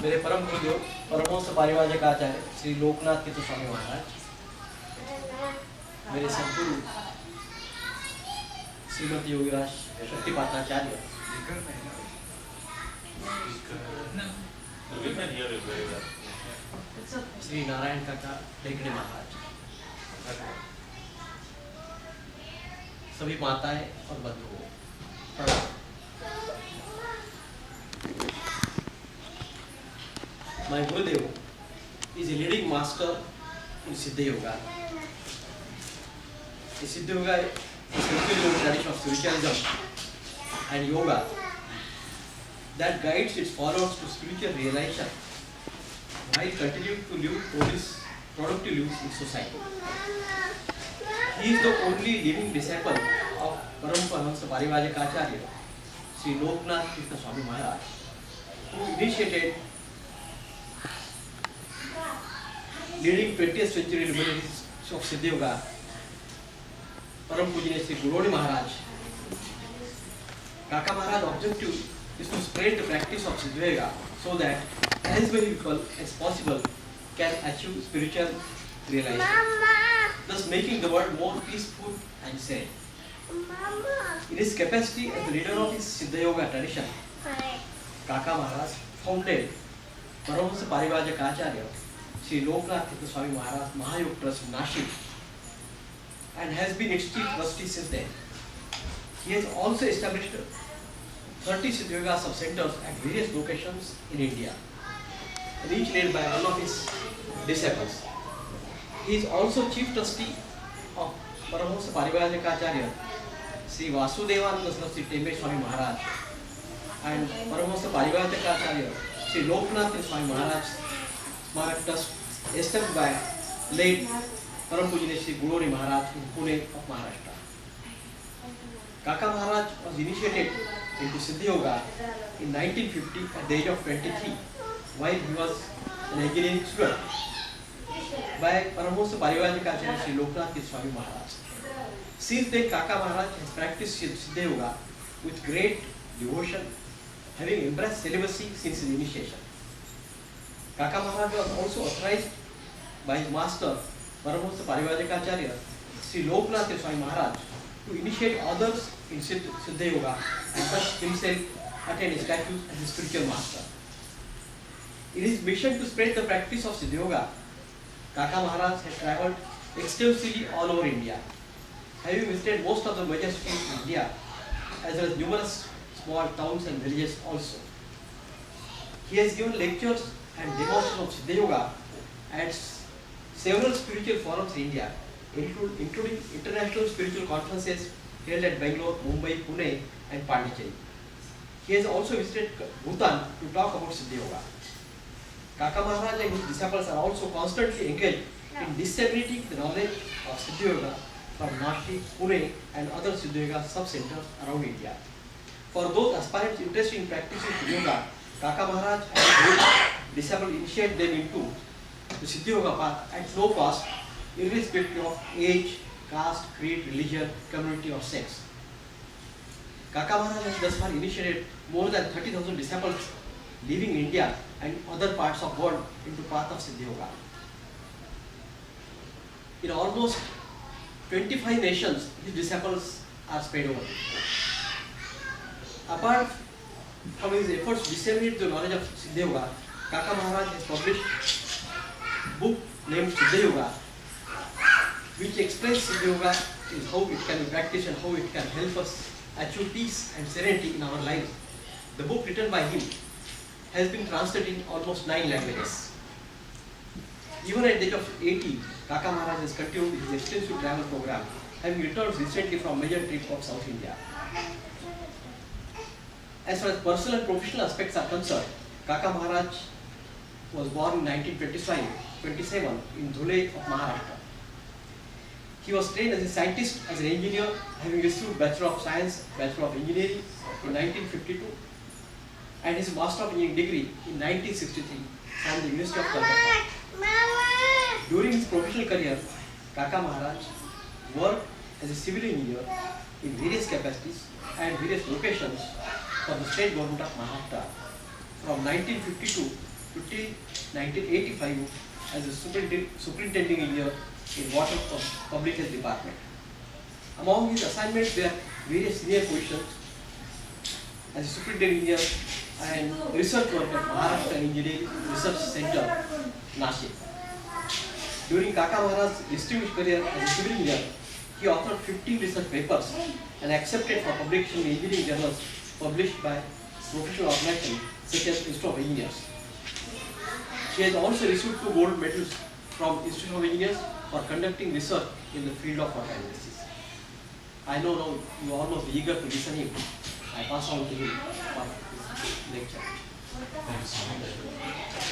मेरे परम गुरुदेव परमहंस पारिवारिक आचार्य श्री लोकनाथ तीर्थ स्वामी महाराज, मेरे सदगुरु श्रीमती योगीराज शक्तिपाताचार्य, श्री नारायण काका टेकड़े महाराज, सभी माताएं और बंधुओं प्रणाम। My Gurudev is a leading master in Siddha Yoga. The Siddha Yoga is a spiritual tradition of spiritualism and yoga that guides its followers to spiritual realization while continuing to live productive lives in society. He is the only living disciple of Paramahansa Parivrajaka Sri Loknath Krishna Swami Maharaj, who initiated leading 20th century luminaries of Siddha Yoga, Param Pujaniya Sri Guroni Maharaj. Kaka Maharaj's objective is to spread the practice of Siddha Yoga so that as many people as possible can achieve spiritual realization, thus making the world more peaceful and sane. In his capacity as the leader of his Siddha Yoga tradition, Kaka Maharaj founded Paramahansa Parivrajaka Acharya Sri Loknath Tirtha Swami Maharaj Mahayog Trust in Nashik and has been its chief trustee since then. He has also established 30 Siddha Yoga sub-centers at various locations in India, and each led by one of his disciples. He is also chief trustee of Paramahansa Parivrajaka Acharya Sri Vasudevananda Saraswati Tembe Swami Maharaj and Paramahansa Parivrajaka Acharya Sri Loknath Tirtha Swami Maharaj Smarak Trust, established by late Param Pujaniya Sri Guroni Maharaj in Pune of Maharashtra. Kaka Maharaj was initiated into Siddha Yoga in 1950 at the age of 23 while he was an engineering student by Paramahansa Parivrajaka Acharya Sri Loknath Tirtha Swami Maharaj. Since then, Kaka Maharaj has practiced Siddha Yoga with great devotion, having embraced celibacy since his initiation. Kaka Maharaj was also authorized by his master, Paramahansa Parivrajaka Acharya Sri Loknath Tirtha Swami Maharaj, to initiate others in Siddha Yoga and thus himself attain his status as a spiritual master. In his mission to spread the practice of Siddha Yoga, Kaka Maharaj has travelled extensively all over India, having visited most of the major cities in India as well as numerous small towns and villages also. He has given lectures and demonstrations of Siddha Yoga at several spiritual forums in India, including international spiritual conferences held at Bangalore, Mumbai, Pune and Pondicherry. He has also visited Bhutan to talk about Siddha Yoga. Kaka Maharaj and his disciples are also constantly engaged in disseminating the knowledge of Siddha Yoga from Nashik, Pune and other Siddha Yoga sub-centers around India. For those aspirants interested in practicing Siddha Yoga, Kaka Maharaj and his disciples initiate them into the Siddha Yoga path at no cost, irrespective of age, caste, creed, religion, community or sex. Kaka Maharaj has thus far initiated more than 30,000 disciples living in India and other parts of the world into path of Siddha Yoga. In almost 25 nations, his disciples are spread over. Apart from his efforts to disseminate the knowledge of Siddha Yoga, Kaka Maharaj has published a book named Siddha Yoga, which explains Siddha Yoga is how it can be practiced and how it can help us achieve peace and serenity in our lives. The book written by him has been translated in almost 9 languages. Even at the age of 80, Kaka Maharaj has continued his extensive travel program, having returned recently from major trips of South India. As far as personal and professional aspects are concerned, Kaka Maharaj was born in 1927 in Dhule of Maharashtra. He was trained as a scientist, as an engineer, having received Bachelor of Science, Bachelor of Engineering in 1952 and his Master of Engineering degree in 1963 from the University of Calcutta. During his professional career, Kaka Maharaj worked as a civil engineer in various capacities and various locations for the state government of Maharashtra from 1952 till 1985 as a superintending engineer in Water Public Health Department. Among his assignments were various senior positions as a superintendent engineer and research work at Maharashtra Engineering Research Center, Nashik. During Kaka Maharaj's distinguished career as a civil engineer, he authored 15 research papers and accepted for publication in engineering journals published by professional organizations such as Institute of Engineers. He has also received 2 gold medals from Institute of Engineers for conducting research in the field of water analysis. I know now you are almost eager to listen him. I pass on to him for this lecture. Thanks so much.